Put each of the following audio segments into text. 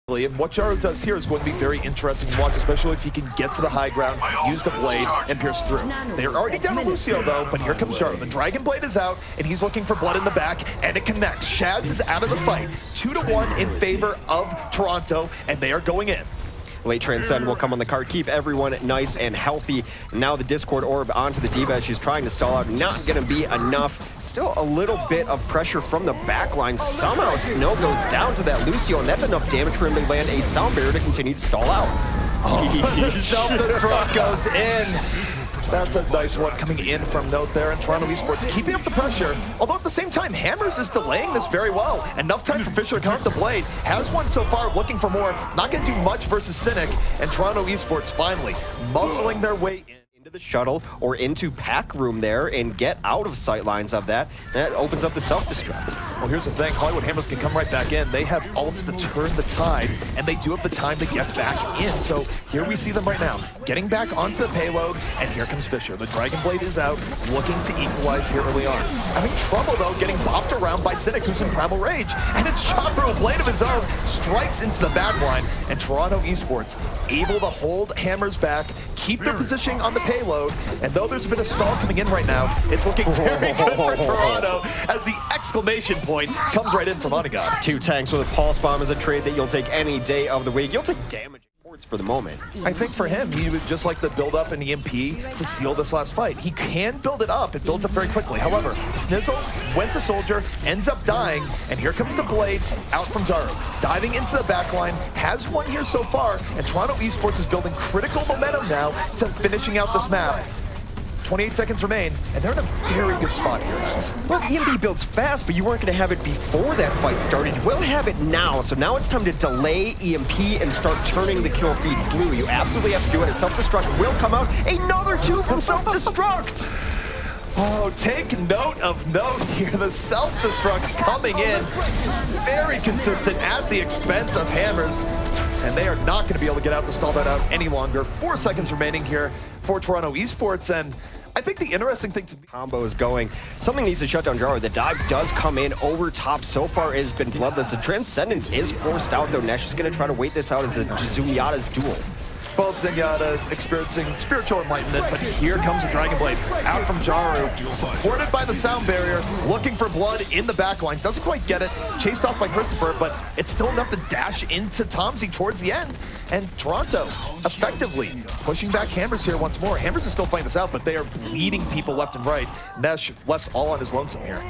And what Jaru does here is going to be very interesting to watch, especially if he can get to the high ground, use the blade, and pierce through. They're already down to Lucio, though, but here comes Jaru. The Dragon Blade is out, and he's looking for blood in the back, and it connects. Shaz is out of the fight. 2-1 in favor of Toronto, and they are going in. Late Transcend will come on the card, keep everyone nice and healthy. Now the Discord Orb onto the D.Va. She's trying to stall out, not gonna be enough. Still a little bit of pressure from the backline. Somehow Snow goes down to that Lucio, and that's enough damage for him to land a sound barrier to continue to stall out. Oh, self-destruct goes in. That's a nice one coming in from Note there, and Toronto Esports keeping up the pressure, although at the same time, Hammers is delaying this very well. Enough time for Fisher to come up the blade. Has one so far, looking for more. Not going to do much versus Cynic, and Toronto Esports finally muscling their way in. Into the shuttle or into pack room there and get out of sight lines of that. That opens up the self-destruct. Well, here's the thing. Hollywood Hammers can come right back in. They have ults to turn the tide, and they do have the time to get back in. So here we see them right now, getting back onto the payload, and here comes Fisher. The Dragon Blade is out, looking to equalize here early on. Having trouble, though, getting bopped around by Cynic, who's in Primal Rage. And it's Chopper, a blade of his own, strikes into the back line, and Toronto Esports able to hold Hammers back, keep their positioning on the payload, and though there's a bit of stall coming in right now, it's looking very good for Toronto as the exclamation point comes right in from Onigod. 2 tanks with a Pulse Bomb is a trade that you'll take any day of the week. You'll take damage for the moment. I think for him, he would just like to build up an EMP to seal this last fight. He can build it up. It builds up very quickly. However, Snizzle went to Soldier, ends up dying, and here comes the blade out from Jaru. Diving into the backline, has one here so far, and Toronto Esports is building critical momentum now to finishing out this map. 28 seconds remain, and they're in a very good spot here, guys. Look, EMB builds fast, but you weren't going to have it before that fight started. You will have it now, so now it's time to delay EMP and start turning the kill feed blue. You absolutely have to do it. A self-destruct will come out. Another 2 from self-destruct. Oh, take note of note here. The self-destructs coming in. Very consistent at the expense of Hammers. And they are not going to be able to get out to stall that out any longer. 4 seconds remaining here for Toronto Esports. And I think the interesting thing to be combo is going. Something needs to shut down Jaru. The dive does come in over top. So far it has been bloodless. The Transcendence is forced out though. Nesh is going to try to wait this out as a Zenyatta's duel. Both Zenyatta's experiencing spiritual enlightenment, but here comes the Dragon Blade out from Jaru, supported by the sound barrier, looking for blood in the backline. Doesn't quite get it, chased off by Christopher, but it's still enough to dash into Tomsy towards the end. And Toronto effectively pushing back Hammers here once more. Hammers is still fighting this out, but they are bleeding people left and right. Nesh left all on his lonesome here.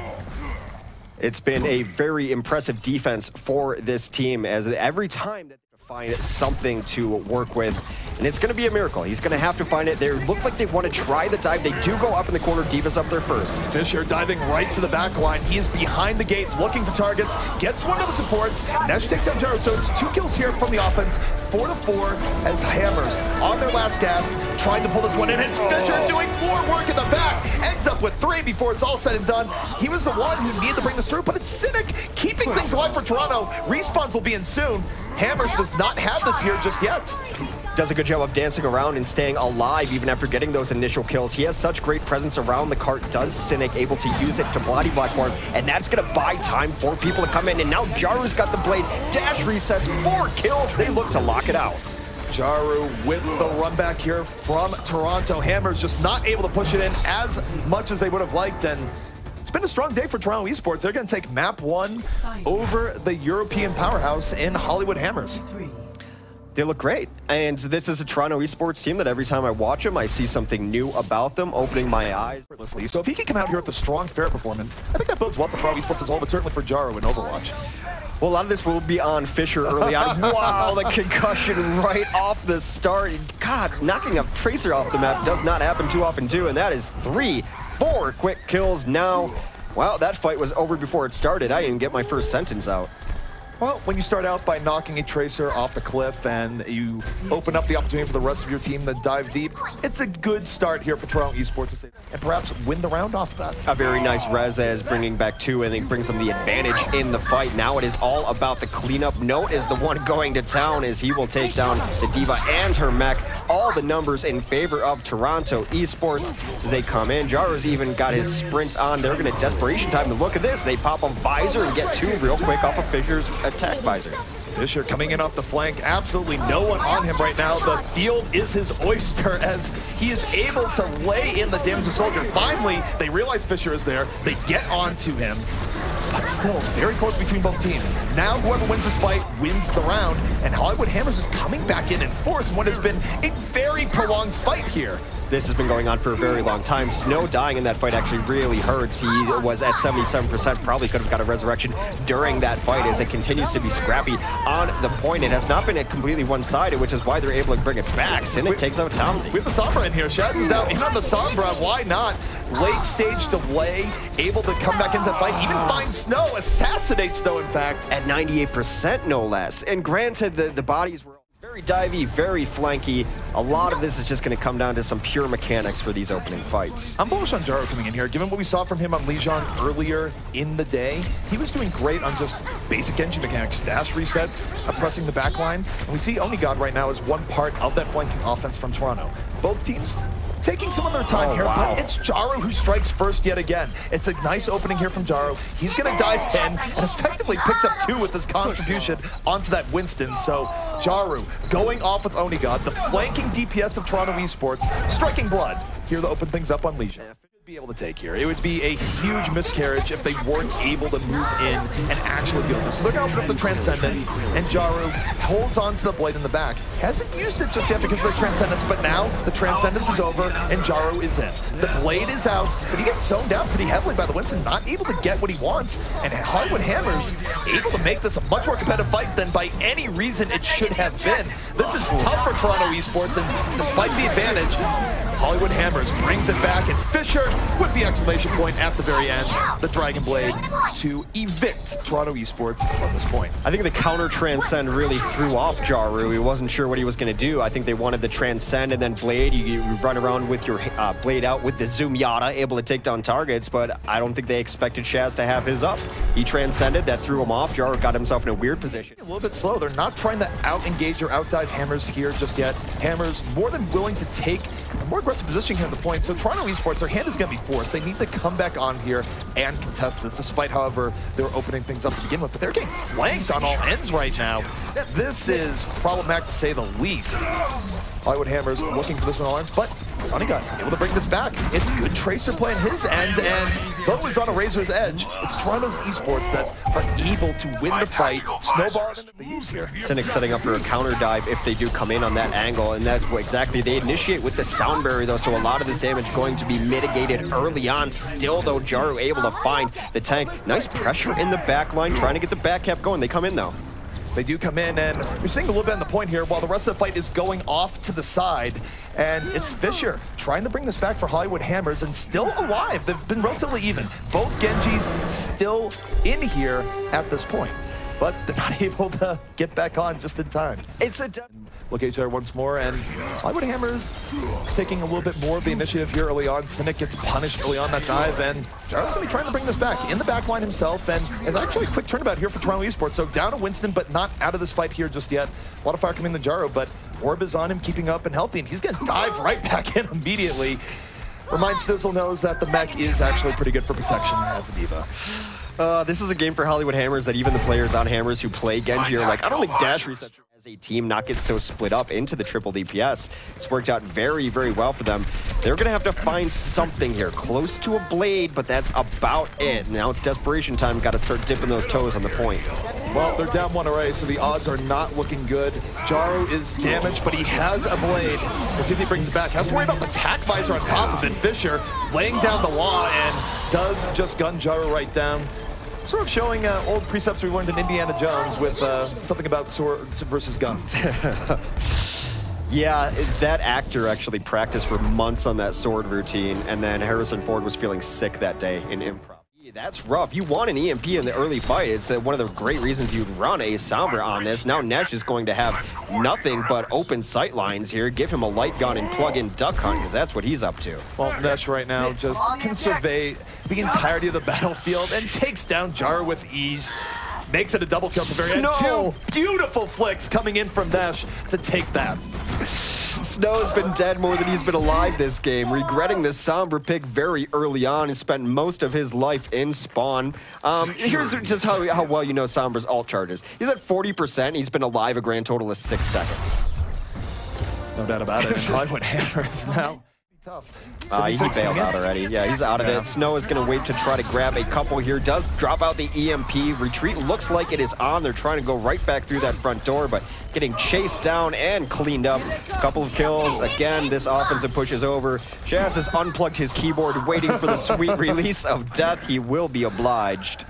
It's been a very impressive defense for this team, as every time that find something to work with, and it's going to be a miracle. He's going to have to find it. They look like they want to try the dive. They do go up in the corner. D.Va's up there first. Fisher diving right to the back line. He is behind the gate looking for targets, gets one of the supports. Nesh takes out Jaru, so it's 2 kills here from the offense. 4-4 as Hammers on their last gasp, trying to pull this one in. It's Fisher doing more work in the back. Ends up with 3 before it's all said and done. He was the one who needed to bring this through, but it's Cynic keeping things alive for Toronto. Respawns will be in soon. Hammers does not have this here just yet. Does a good job of dancing around and staying alive even after getting those initial kills. He has such great presence around the cart. Does Cynic able to use it to bloody block for him, and that's going to buy time for people to come in. And now Jaru's got the blade. Dash resets, 4 kills. They look to lock it out. Jaru with the run back here from Toronto. Hammers just not able to push it in as much as they would have liked, and it's been a strong day for Toronto Esports. They're going to take map 1 over the European powerhouse in Hollywood Hammers. They look great, and this is a Toronto Esports team that every time I watch them, I see something new about them, opening my eyes. So if he can come out here with a strong, fair performance, I think that bodes well for Toronto Esports as well, but certainly for Jaru in Overwatch. Well, a lot of this will be on Fisher early on. Wow, the concussion right off the start. God, knocking a Tracer off the map does not happen too often too, and that is 3-4 quick kills now. Wow, that fight was over before it started. I didn't even get my first sentence out. Well, when you start out by knocking a Tracer off the cliff and you open up the opportunity for the rest of your team to dive deep, it's a good start here for Toronto Esports and perhaps win the round off of that. A very nice res as bringing back 2, and he brings them the advantage in the fight. Now it is all about the cleanup. Note is the one going to town as he will take down the D.Va and her mech. All the numbers in favor of Toronto Esports as they come in. Jaru's even got his sprints on. They're going to desperation time to look at this. They pop a visor and get 2 real quick off of Fisher's attack visor. Fisher coming in off the flank, absolutely no one on him right now. The field is his oyster as he is able to lay in the damage of Soldier. Finally, they realize Fisher is there. They get onto him, but still very close between both teams. Now whoever wins this fight wins the round, and Hollywood Hammers is coming back in force in what has been a very prolonged fight here. This has been going on for a very long time. Snow dying in that fight actually really hurts. He was at 77%, probably could have got a resurrection during that fight as it continues to be scrappy on the point. It has not been completely one-sided, which is why they're able to bring it back. Cynic takes out Tomsy. We have the Sombra in here. Shaz is down in on the Sombra. Why not? Late stage delay, able to come back into the fight, even find Snow, assassinate Snow in fact. At 98% no less. And granted, the bodies were very divey, very flanky. A lot of this is just going to come down to some pure mechanics for these opening fights. I'm bullish on Jaro coming in here. Given what we saw from him on Lijiang earlier in the day, he was doing great on just basic Genji mechanics, dash resets, pressing the backline. And we see Onigod right now as one part of that flanking offense from Toronto. Both teams taking some of their time here, wow. but it's Jaro who strikes first yet again. It's a nice opening here from Jaro. He's going to dive in and effectively picks up 2 with his contribution onto that Winston. So Jaro going off with Onigod, the flanking DPS of Toronto Esports, striking blood here to open things up on Legion. Be able to take here. It would be a huge miscarriage if they weren't able to move in and actually deal with this. So they're going to open up the Transcendence, and Jaro holds on to the blade in the back. Hasn't used it just yet because of the Transcendence, but now the Transcendence is over and Jaro is in. The blade is out, but he gets zoned down pretty heavily by the Winston, not able to get what he wants, and Hollywood Hammers able to make this a much more competitive fight than by any reason it should have been. This is tough for Toronto Esports, and despite the advantage, Hollywood Hammers brings it back, and Fisher with the exclamation point at the very end, the Dragon Blade to evict Toronto Esports from this point. I think the counter Transcend really threw off Jaro. He wasn't sure what he was going to do. I think they wanted the Transcend and then Blade. You run around with your Blade out with the Zoom Yada, able to take down targets, but I don't think they expected Shaz to have his up. He transcended, that threw him off. Jaro got himself in a weird position. A little bit slow. They're not trying to out-engage or out-dive Hammers here just yet. Hammers more than willing to take a more aggressive position here at the point. So Toronto Esports, their hand is going to be forced. They need to come back on here and contest this, despite, however, they were opening things up to begin with. But they're getting flanked on all ends right now. This is problematic to say the least. Hollywood Hammers looking for this on all ends, but Onigod able to bring this back. It's good Tracer play on his end, and though it's on a razor's edge, it's Toronto's Esports that are able to win the fight, snowball into the use here. Cynic setting up for a counter dive if they do come in on that angle, and that's what exactly they initiate with the sound barrier though, so a lot of this damage going to be mitigated early on. Still though, Jaro able to find the tank. Nice pressure in the back line, trying to get the back cap going. They come in though. They do come in, and we're seeing a little bit on the point here while the rest of the fight is going off to the side. And it's Fisher trying to bring this back for Hollywood Hammers, and still alive. They've been relatively even. Both Genjis still in here at this point, but they're not able to get back on just in time. It's a look at each other once more, and Hollywood Hammers taking a little bit more of the initiative here early on. Cynic gets punished early on that dive, and Jaro's gonna be trying to bring this back in the back line himself, and it's actually a quick turnabout here for Toronto Esports. So down to Winston, but not out of this fight here just yet. A lot of fire coming to Jaro, but Orb is on him, keeping up and healthy, and he's gonna dive right back in immediately. Reminds Stizzle knows that the mech is actually pretty good for protection as a diva. This is a game for Hollywood Hammers that even the players on Hammers who play Genji are like, I don't think dash resets as a team not get so split up into the triple DPS. It's worked out very, very well for them. They're going to have to find something here, close to a blade, but that's about it. Now it's desperation time, got to start dipping those toes on the point. Well, they're down one array, so the odds are not looking good. Jaro is damaged, but he has a blade. We'll see if he brings it back. Has to worry about the tack visor on top of it. Fisher laying down the law and does just gun Jaro right down. Sort of showing old precepts we learned in Indiana Jones with something about swords versus guns. Yeah, that actor actually practiced for months on that sword routine, and then Harrison Ford was feeling sick that day in improv. That's rough. You want an EMP in the early fight. It's one of the great reasons you'd run a Sombra on this. Now Nesh is going to have nothing but open sight lines here. Give him a light gun and plug in Duck Hunt, because that's what he's up to. Well, Nesh right now just can survey the entirety of the battlefield and takes down Jaro with ease. Makes it a double kill at the very end. Two beautiful flicks coming in from Nesh to take that. Snow's been dead more than he's been alive this game, regretting this Sombra pick very early on. He spent most of his life in spawn. Here's just how well you know Sombra's ult charges. He's at 40%. He's been alive a grand total of 6 seconds. No doubt about it. And Hollywood Hammer is now tough. He bailed out already. Yeah, he's out of it. Snow is going to wait to try to grab a couple here. Does drop out the EMP. Retreat looks like it is on. They're trying to go right back through that front door, but getting chased down and cleaned up. A couple of kills. Again, this offensive push is over. Jazz has unplugged his keyboard, waiting for the sweet release of death. He will be obliged.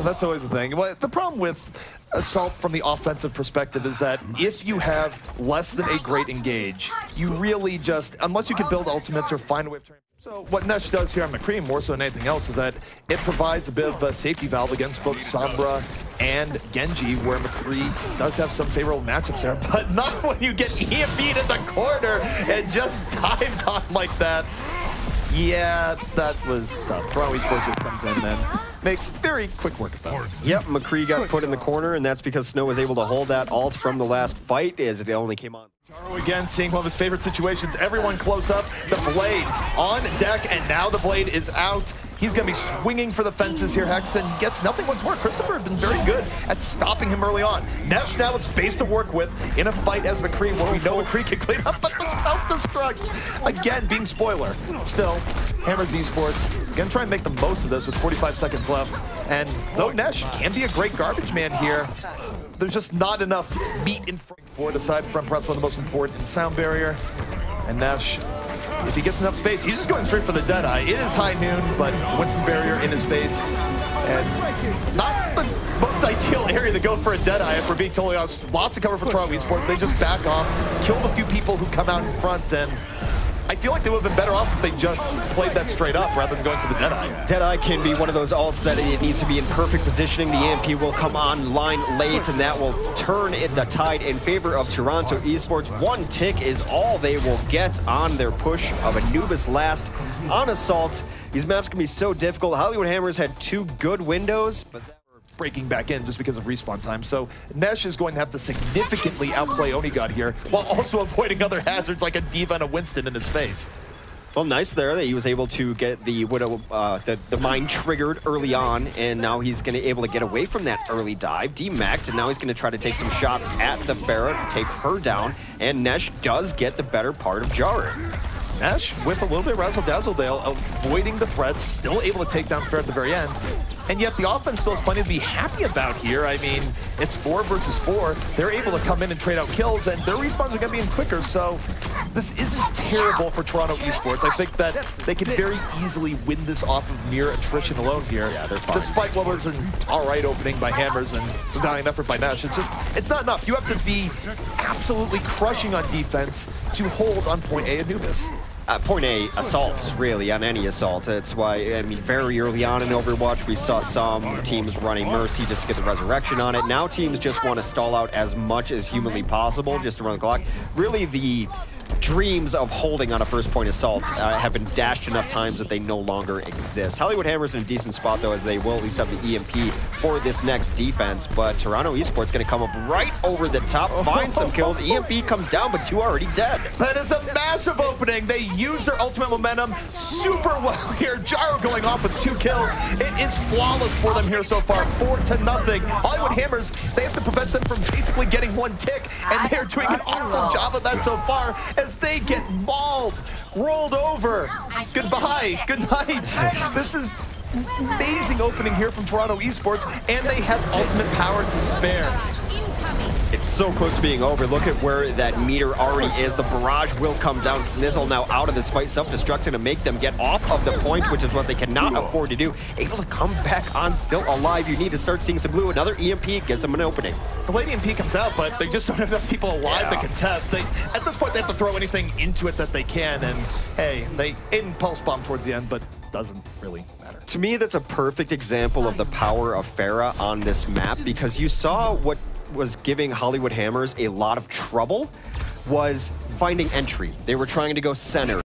That's always the thing. Well, the problem with Assault from the offensive perspective is that if you have less than a great engage, you really just, unless you can build ultimates or find a way of turning. So what Nesh does here on McCree, more so than anything else, is that it provides a bit of a safety valve against both Sombra and Genji, where McCree does have some favorable matchups there, but not when you get EMP'd in the corner and just dived on like that. Yeah, that was tough. Toronto Esports just comes in and makes very quick work of that. Yep, McCree got put in the corner, and that's because Snow was able to hold that ult from the last fight as it only came on. Jaro again seeing one of his favorite situations. Everyone close up. The blade on deck, and now the blade is out. He's going to be swinging for the fences here. Hexen gets nothing once more. Christopher had been very good at stopping him early on. Nesh now with space to work with in a fight as McCree, where we know McCree can clean up, but the self-destruct, again, being spoiler. Still, Hammers Esports going to try and make the most of this with 45 seconds left. And though Nesh can be a great garbage man here, there's just not enough meat in front for it, aside from perhaps one of the most important sound barrier. And Nesh, if he gets enough space, he's just going straight for the Deadeye. It is high noon, but Winston barrier in his face. And not the most ideal area to go for a Deadeye, if we're being totally honest. Lots of cover for Toronto Esports. They just back off, kill the few people who come out in front, and I feel like they would have been better off if they just played that straight up rather than going for the Deadeye. Deadeye can be one of those ults that it needs to be in perfect positioning. The EMP will come online late, and that will turn the tide in favor of Toronto Esports. One tick is all they will get on their push of Anubis last on Assault. These maps can be so difficult. Hollywood Hammers had 2 good windows, but breaking back in just because of respawn time. So Nesh is going to have to significantly outplay Onigod here, while also avoiding other hazards like a D.Va and a Winston in his face. Well, nice there that he was able to get the Widow, the mine triggered early on, and now he's going to be able to get away from that early dive, demacked, and now he's going to try to take some shots at the Barret, take her down, and Nesh does get the better part of Jaro. Nesh, with a little bit of razzle-dazzle there, avoiding the threats, still able to take down Fair at the very end. And yet the offense still has plenty to be happy about here. I mean, it's 4 versus 4. They're able to come in and trade out kills, and their respawns are going to be in quicker, so this isn't terrible for Toronto Esports. I think that they can very easily win this off of mere attrition alone here. Yeah, they're fine. Despite what was an alright opening by Hammers and a valiant effort by Nesh. It's not enough. You have to be absolutely crushing on defense to hold on point A Anubis. Point A assaults, really, on any assault. That's why, I mean, very early on in Overwatch, we saw some teams running Mercy just to get the resurrection on it. Now teams just want to stall out as much as humanly possible just to run the clock. Really, the dreams of holding on a first point assault have been dashed enough times that they no longer exist. Hollywood Hammer's in a decent spot, though, as they will at least have the EMP for this next defense, but Toronto Esports going to come up right over the top, find some kills. EMP comes down, but 2 already dead. That is a massive opening. They use their ultimate momentum super well here. Jaro going off with 2 kills. It is flawless for them here so far, 4-0. Hollywood Hammers, they have to prevent them from basically getting 1 tick, and they're doing an awful job of that so far, as they get mauled, rolled over. Goodbye, good night. This is amazing opening here from Toronto Esports, and they have ultimate power to spare. It's so close to being over. Look at where that meter already is. The barrage will come down. Snizzle now out of this fight, self-destructing to make them get off of the point, which is what they cannot afford to do. Able to come back on, still alive. You need to start seeing some blue. Another EMP gives them an opening. The late EMP comes out, but they just don't have enough people alive to contest. At this point, they have to throw anything into it that they can, and hey, they impulse bomb towards the end, but doesn't really matter. To me, that's a perfect example of the power of Pharah on this map, because you saw what was giving Hollywood Hammers a lot of trouble was finding entry. They were trying to go center.